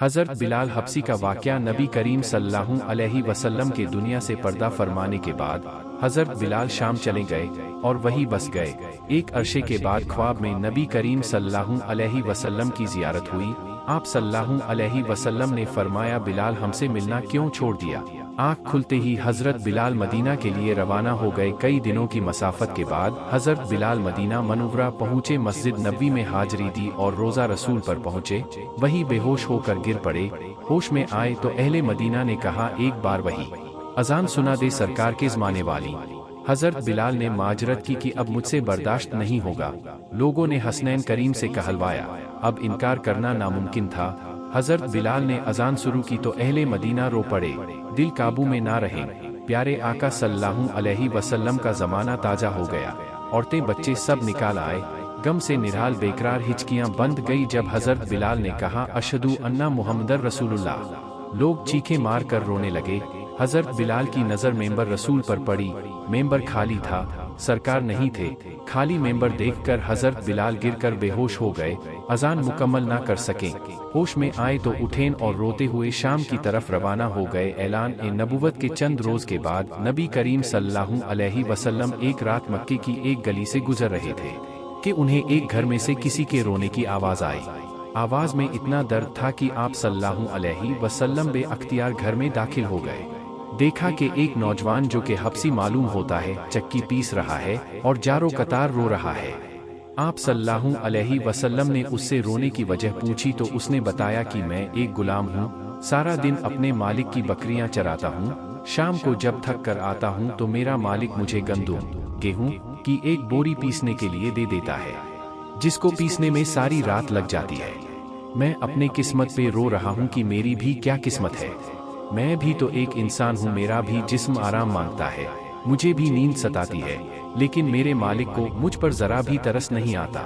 حضرت بلال حبشی کا واقعہ نبی کریم صلی اللہ علیہ وسلم کے دنیا سے پردہ فرمانے کے بعد حضرت بلال شام چلے گئے اور وہیں بس گئے۔ ایک عرصے کے بعد خواب میں نبی کریم صلی اللہ علیہ وسلم کی زیارت ہوئی۔ آپ صلی اللہ علیہ وسلم نے فرمایا، بلال ہم سے ملنا کیوں چھوڑ دیا؟ آنکھ کھلتے ہی حضرت بلال مدینہ کے لیے روانہ ہو گئے۔ کئی دنوں کی مسافت کے بعد حضرت بلال مدینہ منورہ پہنچے، مسجد نبوی میں حاضری دی اور روزہ رسول پر پہنچے۔ وہی بے ہوش ہو کر گر پڑے۔ ہوش میں آئے تو اہل مدینہ نے کہا، ایک بار وہی اذان سنا دے سرکار کے زمانے والی۔ حضرت بلال نے معذرت کی کہ اب مجھ سے برداشت نہیں ہوگا۔ لوگوں نے حسنین کریم سے کہلوایا، اب انکار کرنا ناممکن تھا۔ حضرت بلال نے اذان شروع کی تو اہل مدینہ رو پڑے، دل قابو میں نہ رہے۔ پیارے آقا صلی اللہ علیہ وسلم کا زمانہ تازہ ہو گیا، عورتیں بچے سب نکال آئے، غم سے نرحال بےقرار ہچکیاں بند گئی جب حضرت بلال نے کہا، اشہدو ان محمد رسول اللہ۔ لوگ چیخیں مار کر رونے لگے۔ حضرت بلال کی نظر ممبر رسول پر پڑی، ممبر خالی تھا، سرکار نہیں تھے۔ خالی ممبر دیکھ کر حضرت بلال گر کر بے ہوش ہو گئے، اذان مکمل نہ کر سکیں۔ ہوش میں آئے تو اٹھین اور روتے ہوئے شام کی طرف روانہ ہو گئے۔ اعلان نبوت کے چند روز کے بعد نبی کریم صلی اللہ علیہ وسلم ایک رات مکے کی ایک گلی سے گزر رہے تھے کہ انہیں ایک گھر میں سے کسی کے رونے کی آواز آئی۔ آواز میں اتنا درد تھا کہ آپ صلی اللہ علیہ وسلم بے اختیار گھر میں داخل ہو گئے۔ دیکھا کہ ایک نوجوان جو کہ حبشی معلوم ہوتا ہے چکی پیس رہا ہے اور جارو قطار رو رہا ہے۔ آپ صلی اللہ علیہ وسلم نے اس سے رونے کی وجہ پوچھی تو اس نے بتایا کہ میں ایک غلام ہوں، سارا دن اپنے مالک کی بکریاں چراتا ہوں، شام کو جب تھک کر آتا ہوں تو میرا مالک مجھے گندم گیہوں کی ایک بوری پیسنے کے لیے دے دیتا ہے، جس کو پیسنے میں ساری رات لگ جاتی ہے۔ میں اپنے قسمت پہ رو رہا ہوں کہ میری بھی کیا قسمت ہے۔ میں بھی تو ایک انسان ہوں، میرا بھی جسم آرام مانگتا ہے، مجھے بھی نیند ستاتی ہے، لیکن میرے مالک کو مجھ پر ذرا بھی ترس نہیں آتا۔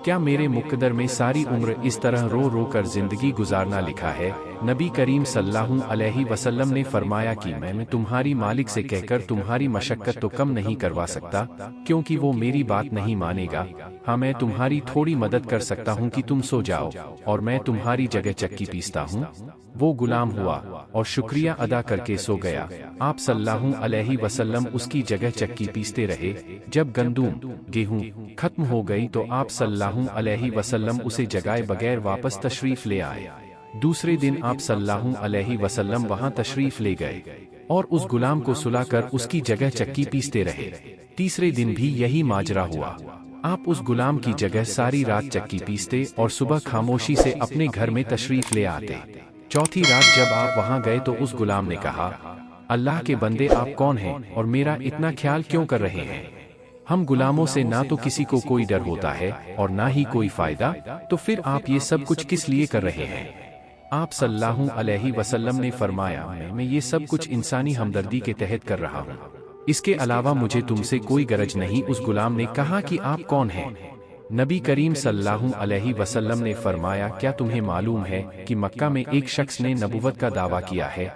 کیا میرے مقدر میں ساری عمر اس طرح رو رو کر زندگی گزارنا لکھا ہے؟ نبی کریم صلی اللہ علیہ وسلم نے فرمایا کہ میں تمہاری مالک سے کہہ کر تمہاری مشقت تو کم نہیں کروا سکتا، کیونکہ وہ میری بات نہیں مانے گا۔ ہاں، میں تمہاری تھوڑی مدد کر سکتا ہوں کہ تم سو جاؤ اور میں تمہاری جگہ چکی پیستا ہوں۔ وہ غلام ہوا اور شکریہ ادا کر کے سو گیا۔ آپ صلی اللہ علیہ وسلم اس کی جگہ چکی پیستے رہے۔ جب گندم گیہوں ختم ہو گئی تو آپ صلی اللہ علیہ وسلم اسے جگائے بغیر واپس تشریف لے آئے۔ دوسرے دن آپ صلی اللہ علیہ وسلم وہاں تشریف لے گئے اور اس غلام کو سلا کر اس کی جگہ چکی پیستے رہے۔ تیسرے دن بھی یہی ماجرا ہوا۔ آپ اس غلام کی جگہ ساری رات چکی پیستے اور صبح خاموشی سے اپنے گھر میں تشریف لے آتے۔ چوتھی رات جب آپ وہاں گئے تو اس غلام نے کہا، اللہ کے بندے، آپ کون ہیں اور میرا اتنا خیال کیوں کر رہے ہیں؟ ہم غلاموں سے نہ تو کسی کو کوئی ڈر ہوتا ہے اور نہ ہی کوئی فائدہ، تو پھر آپ یہ سب کچھ کس لیے کر رہے ہیں؟ آپ صلی اللہ علیہ وسلم نے فرمایا، میں یہ سب کچھ انسانی ہمدردی کے تحت کر رہا ہوں، اس کے علاوہ مجھے تم سے کوئی غرض نہیں۔ اس غلام نے کہا کہ آپ کون ہیں؟ نبی کریم صلی اللہ علیہ وسلم نے فرمایا، کیا تمہیں معلوم ہے کہ مکہ میں ایک شخص نے نبوت کا دعویٰ کیا ہے؟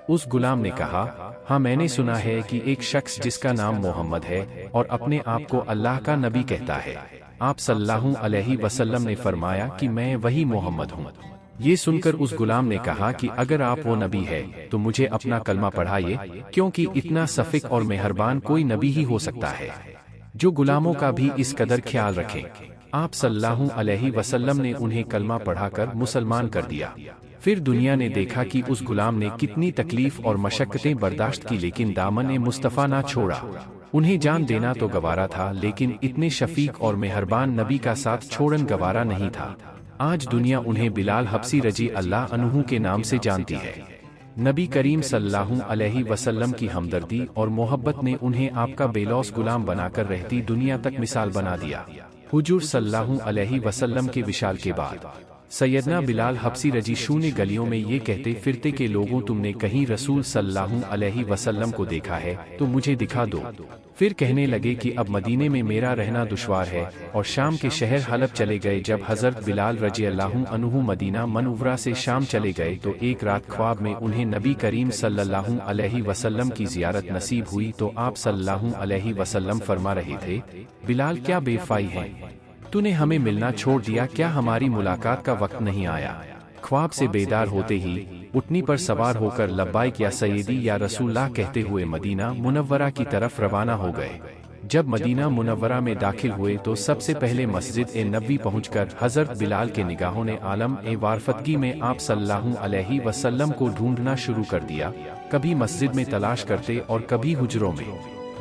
اس غلام نے کہا، ہاں، میں نے سنا ہے کہ ایک شخص جس کا نام محمد ہے اور اپنے آپ کو اللہ کا نبی کہتا ہے۔ آپ صلی اللہ علیہ وسلم نے فرمایا کہ میں وہی محمد ہوں۔ یہ سن کر اس غلام نے کہا کہ اگر آپ وہ نبی ہے تو مجھے اپنا کلمہ پڑھائیے، کیونکہ اتنا شفیق اور مہربان کوئی نبی ہی ہو سکتا ہے جو غلاموں کا بھی اس قدر خیال رکھے۔ آپ صلی اللہ علیہ وسلم نے انہیں کلمہ پڑھا کر مسلمان کر دیا۔ پھر دنیا نے دیکھا کہ اس غلام نے کتنی تکلیف اور مشقتیں برداشت کی، لیکن دامن مصطفیٰ نہ چھوڑا۔ انہیں جان دینا تو گوارا تھا، لیکن اتنے شفیق اور مہربان نبی کا ساتھ چھوڑن گوارا نہیں تھا۔ آج دنیا انہیں بلال حبشی رضی اللہ عنہ کے نام سے جانتی ہے۔ نبی کریم صلی اللہ علیہ وسلم کی ہمدردی اور محبت نے انہیں آپ کا بے لوث غلام بنا کر رہتی دنیا تک مثال بنا دیا۔ حضور صلی اللہ علیہ وسلم کے وصال کے بعد سیدنا بلال حبشی رضی اللہ عنہ گلیوں میں یہ کہتے پھرتے کہ لوگوں، تم نے کہیں رسول صلی اللہ علیہ وسلم کو دیکھا ہے تو مجھے دکھا دو۔ پھر کہنے لگے کہ اب مدینے میں میرا رہنا دشوار ہے، اور شام کے شہر حلب چلے گئے۔ جب حضرت بلال رضی اللہ عنہ مدینہ منورہ سے شام چلے گئے تو ایک رات خواب میں انہیں نبی کریم صلی اللہ علیہ وسلم کی زیارت نصیب ہوئی تو آپ صلی اللہ علیہ وسلم فرما رہے تھے، بلال کیا بے وفائی ہے، تو نے ہمیں ملنا چھوڑ دیا، کیا ہماری ملاقات کا وقت نہیں آیا؟ ख्वाब से बेदार होते ही उठनी पर सवार होकर लब्बाइक या सैयदी या रसूलल्लाह कहते हुए मदीना मुनव्वरा की तरफ रवाना हो गए। जब मदीना मुनव्वरा में दाखिल हुए तो सबसे पहले मस्जिद ए नबवी पहुंचकर हजरत बिलाल के निगाहों ने आलम ए वारफतगी में आप सल्लल्लाहु अलैहि वसल्लम को ढूंढना शुरू कर दिया, कभी मस्जिद में तलाश करते और कभी हुजरों में।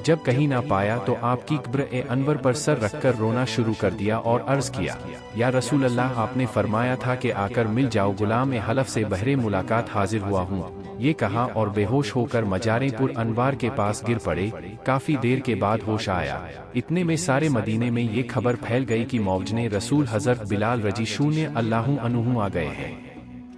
जब कहीं ना पाया तो आपकी कब्र ए अनवर पर सर रखकर रोना शुरू कर दिया और अर्ज किया, या रसूल अल्लाह, आपने फरमाया था कि आकर मिल जाओ, गुलाम ए हलफ से बहरे मुलाकात हाजिर हुआ हूँ। ये कहा और बेहोश होकर मजारेपुर अनवार के पास गिर पड़े। काफी देर के बाद होश आया। इतने में सारे मदीने में ये खबर फैल गई कि मौजने रसूल हजरत बिलाल रजी शून्य अल्लाहु अन्हु आ गए हैं।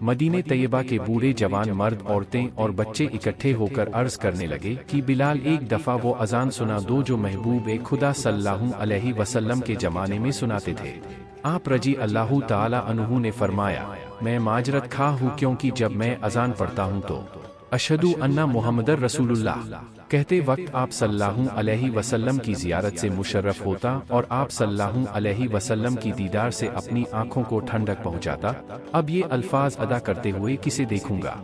मदीने तैयबा के बूढ़े जवान मर्द, औरतें और बच्चे इकट्ठे होकर अर्ज करने लगे कि बिलाल, एक दफा वो अजान सुना दो जो महबूब ए खुदा सल्लल्लाहु अलैहि वसल्लम के जमाने में सुनाते थे। आप रजी अल्लाहु ताला अन्हु ने फरमाया, मैं माजरत खा हूँ क्योंकि जब मैं अजान पढ़ता हूँ तो अशहदु अन्ना मुहम्मदर रसूलुल्लाह कहते वक्त आप सल्लल्लाहु अलैहि वसल्लम की ज़ियारत से मुशर्रफ होता और आप सल्लल्लाहु अलैहि वसल्लम की दीदार से अपनी आंखों को ठंडक पहुंचाता। अब ये अल्फाज अदा करते हुए किसे देखूंगा।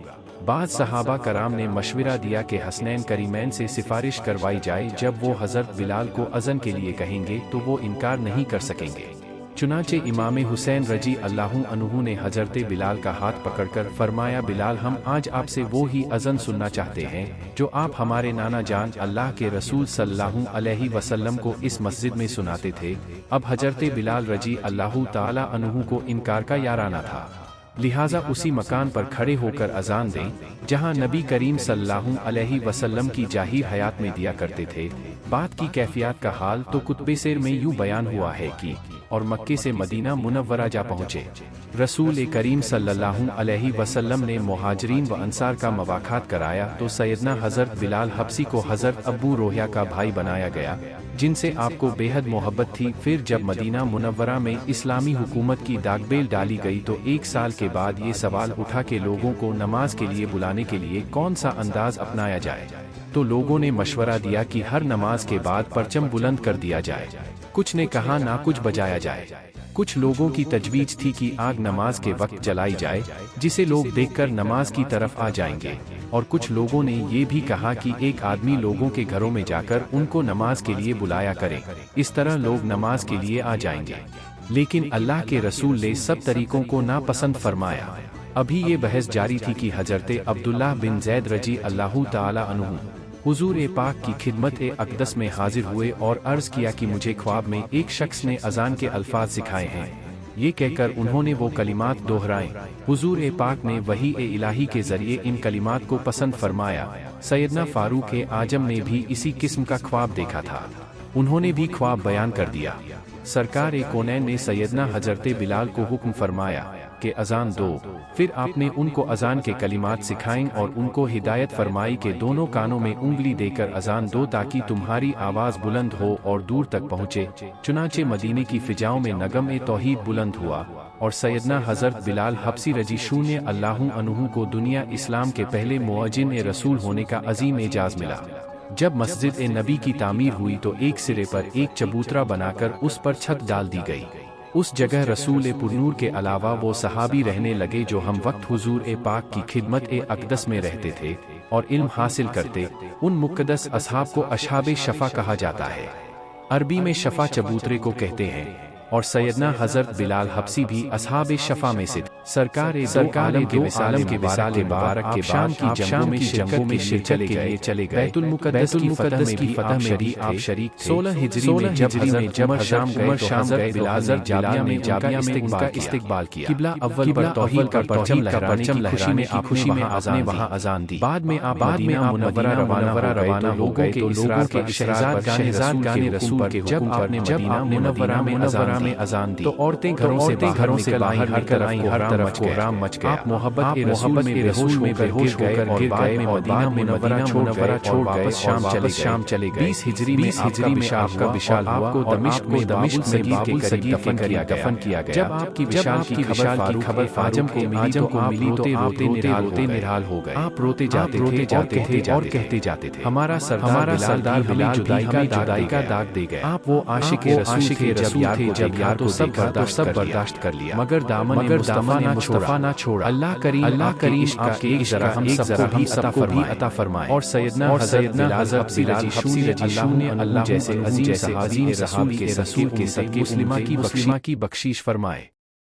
बाद सहाबा कराम ने मशवरा दिया कि हसनैन करीमैन से सिफारिश करवाई जाए, जब वो हजरत बिलाल को अज़न के लिए कहेंगे तो वो इनकार नहीं कर सकेंगे। चुनाचे इमाम हुसैन रजी अल्लाहु अन्हु ने हजरत बिलाल का हाथ पकड़कर फरमाया, बिलाल, हम आज आपसे वो ही अज़न सुनना चाहते हैं जो आप हमारे नाना जान अल्लाह के रसूल सल्लल्लाहु अलैहि वसल्लम को इस मस्जिद में सुनाते थे। अब हजरत बिलाल रजी अल्लाहु ताला अन्हु को इनकार का याराना था, लिहाजा उसी मकान पर खड़े होकर अजान दें जहां नबी करीम सल्लल्लाहु अलैहि वसल्लम की जाहिर हयात में दिया करते थे। बात की कैफियत का हाल तो कुतुब सिर में यूं बयान हुआ है कि और मक्के से मदीना मुनव्वरा जा पहुँचे। रसूल करीम सल्लल्लाहु अलैहि वसल्लम ने मुहाजिरीन व अंसार का मवाखात कराया तो सैयदना हजरत बिलाल हबसी को हजरत अबू रोहिया का भाई बनाया गया, जिनसे आपको बेहद मोहब्बत थी। फिर जब मदीना मुनव्वरा में इस्लामी हुकूमत की दागबेल डाली गई तो 1 साल के बाद ये सवाल उठा कि लोगों को नमाज के लिए बुलाने के लिए कौन सा अंदाज अपनाया जाए। तो लोगों ने मशवरा दिया कि हर नमाज के बाद परचम बुलंद कर दिया जाए। कुछ ने कहा ना कुछ बजाया जाए। कुछ लोगों की तजवीज थी कि आग नमाज के वक्त जलाई जाए जिसे लोग देखकर नमाज की तरफ आ जाएंगे, और कुछ लोगों ने ये भी कहा कि एक आदमी लोगों के घरों में जाकर उनको नमाज के लिए बुलाया करे, इस तरह लोग नमाज के लिए आ जाएंगे। लेकिन अल्लाह के रसूल ने सब तरीकों को नापसंद फरमाया। अभी ये बहस जारी थी कि हजरत अब्दुल्लाह बिन जैद रजी अल्लाहु ताला अन्हु हुजूर पाक की खिदमत अक़दस में हाजिर हुए और अर्ज किया कि मुझे ख्वाब में एक शख्स ने अजान के अल्फाज सिखाए हैं। ये कहकर उन्होंने वो कलिमात दोहराए। हुजूर पाक ने वही इलाही के जरिए इन कलिमात को पसंद फरमाया। सैयदना फारूक आजम ने भी इसी किस्म का ख्वाब देखा था, उन्होंने भी ख्वाब बयान कर दिया। सरकार कौनैन ने सैयदना हजरत बिलाल को हुक्म फरमाया कि अजान दो। फिर आपने उनको अजान के कलिमात सिखाएं और उनको हिदायत फरमाई कि दोनों कानों में उंगली देकर अजान दो ताकि तुम्हारी आवाज बुलंद हो और दूर तक पहुँचे। चुनाचे मदीने की फिजाओं में नगम तौहीद बुलंद हुआ और सैयदना हजरत बिलाल हबसी रजी शून्य अल्लाहु अन्हु को दुनिया इस्लाम के पहले मुअज्जिन रसूल होने का अजीम एजाज मिला। जब मस्जिद नबी की तामीर हुई तो एक सिरे पर एक चबूतरा बनाकर उस पर छत डाल दी गई। उस जगह रसूल पुरनूर के अलावा वो सहाबी रहने लगे जो हम वक्त हुजूर पाक की खिदमत अक़दस में रहते थे और इल्म हासिल करते। उन मुक़द्दस असहाब को अशहाब शफा कहा जाता है। अरबी में शफा चबूतरे को कहते हैं और सैयदना हजरत बिलाल हबसी भी असहाब शफा में से। सरकार के विसाल के मुबारक के शाम की जंगों में शिरकत के लिए चले गए। बैतुल मुक़द्दस की फतह में भी आप शरीक थे। 16 हिजरी में जब हजरत शाम गए तो हजरत बिलाल जाबिया में उनका इस्तकबाल किया। किबला अव्वल पर तौहीद का परचम लहराने की खुशी में आपने वहां अजान दी। बाद में आप मदीना मुनव्वरा रवाना हो गए तो लोगों के शहजाद गाने रसूल के हुक्म पर मदीना मुनव्वरा में अजान दी तो औरतें घरों से बाहर हर तरफ कोहराम मच गया। आप मोहब्बत में बेहोश होकर गिर गए और बाद में मदीना मुनव्वरा छोड़ वापस शाम चले गए। 20 हिजरी में आपका विशाल हुआ और दमिश्क में बाबुल सगीर के करीब दफन किया गया। जब आपकी विशाल की खबर आजम को मिली तो आप रोते निराल हो गए। आप रोते जाते थे और कहते जाते थे, हमारा सरदार बिलाल जुदाई का दाग दे गए। आप वो आशिक रसूल थे देखा तो सब बर्दाश्त कर लिया, मगर दामन मुस्तफा ना छोड़ा। अल्लाह करीम आपके एक ज़रा हम सबको भी अता फरमाए। और सैयदना हज़रत बिलाल हबशी ने अल्लाह जैसे अजीम सहाबी रसूल के सदक़े मुस्लिमा की बख्शीश फरमाए।